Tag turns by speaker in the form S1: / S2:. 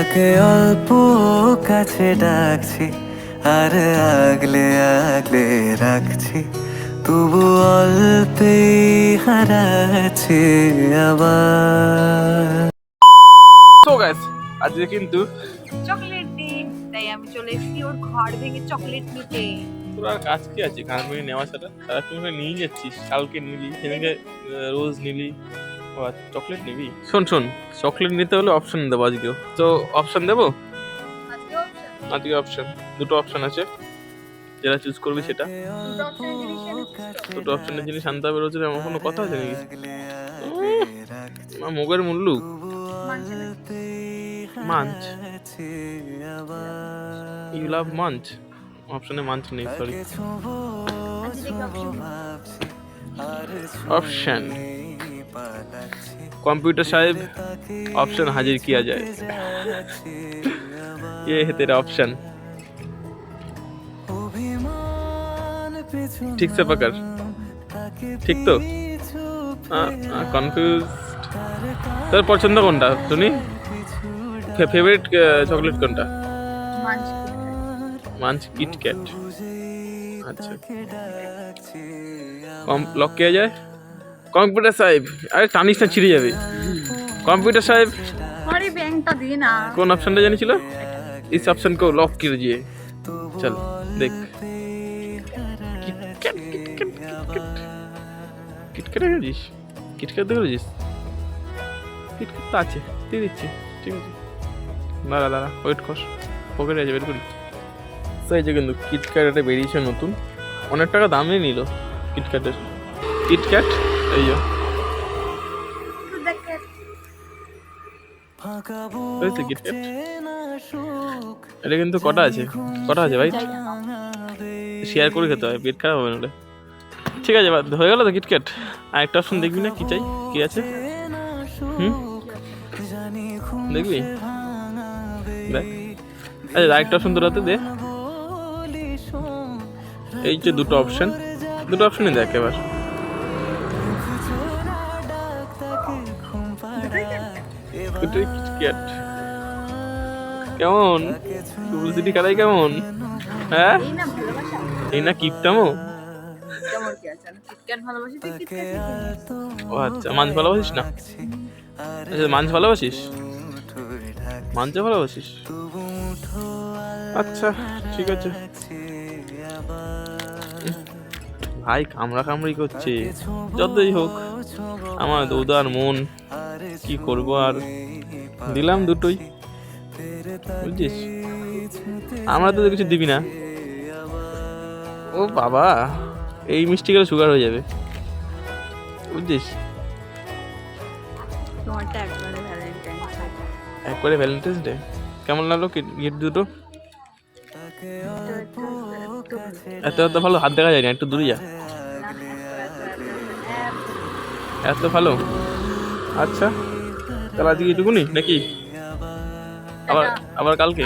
S1: তাকে অল্প কাছে ডাকছি আর আগলে আগলে রাখছি, তবু অল্পেই হারাচ্ছি আবার।
S2: তো গাইস আজকে কিন্তু
S3: চকলেট দিন, তাই আমি চলে এসেছি ওর ঘর ভেঙে চকলেট নিতে।
S2: তোর আর কাজ কি আছে ঘাড় ভেঙে নেওয়া ছাড়া? সারাক্ষণ করে নিয়ে যাচ্ছিস, কালকে নিলি, সেদিনকে রোজ নিলি, ও চকলেট নিবি। শোন শোন, চকলেট নিতে হলে অপশন দেবো আজকেও। তো অপশন দেবো আজকে। অপশন দুটো অপশন আছে, যেটা চুজ করবি সেটা। দুটো অপশনের জিনিস আনতে হবে রোজ, এমন কোনো কথা আছে নাকি? মুগের মুল্লু মাঞ্চ, ইউ লাভ মাঞ্চ। অপশনে মাঞ্চ নেই, sorry. Option computer Sahib, option हाजिर किया जाए। ये है तेरा ऑप्शन, ठीक से पकड़, ठीक तो? कंफ्यूज। তোর পছন্দ কোনটা শুনি? ফেভারিট চকলেট কোনটা? Munch KitKat. अच्छा लॉक किया जाए। कंप्यूटर साहिब, अरे टानिस ना छिड़े जाबे। कंप्यूटर साहिब
S3: अरे बैंकটা দিয়ে না।
S2: कौन ऑप्शन টা জানি ছিল? इस ऑप्शन को लॉक कीजिए। चल देख, किटकैट किटकैट किटकैट দেখেছিস? কিটক্যাট দেখেছিস? কিটক্যাট তো আছে, দিয়ে দিচ্ছি। ঠিক আছে, দাঁড়া দাঁড়া, ওয়েট কর, পকেটে আছে, বের করি। তো এই যে কিন্তু কিটক্যাট এটা বেরিয়েছে নতুন, অনেক টাকা দামই নিল কিটক্যাটের। কিটক্যাট এই যে হয়েছে কিটক্যাট। এটা কিন্তু কটা আছে, কটা আছে ভাই? শেয়ার করে খেতে হয়, পেট খারাপ হবে না। ঠিক আছে, হয়ে গেল তো কিটক্যাট। আর একটা অপশন দেখবি না কি চাই, কি আছে? দেখবি, দেখ। আচ্ছা আরেকটা অপশন তোরাতে দে। এই যে দুটো অপশন, দুটো অপশনই দেখ এবার। কিটক্যাট কেমন? সিটি কারাই কেমন? হ্যাঁ, এই না কিপটামো। ও আচ্ছা, মাছ ভালোবাসিস না? আচ্ছা মাছ ভালোবাসিস, মাংস ভালোবাসিস? আচ্ছা ঠিক আছে। ভাই কামড়া কামড়ি করছে, যতই হোক আমার উদার মন, কি করবো আর, দিলাম দুটোই, বুঝছিস? আমরা তো কিছু দিবি না। ও বাবা, এই মিষ্টি গেলে সুগার হয়ে যাবে, বুঝছিস? একবারে ভ্যালেন্টাইন্স ডে। কেমন লাগলো গিফট দুটো? এত এত ভালো, হাত দেখা যায় না, একটু দূরে যা। এত ভালো, আচ্ছা তাহলে আজকে এটুকুনি নাকি? আবার আবার কালকে?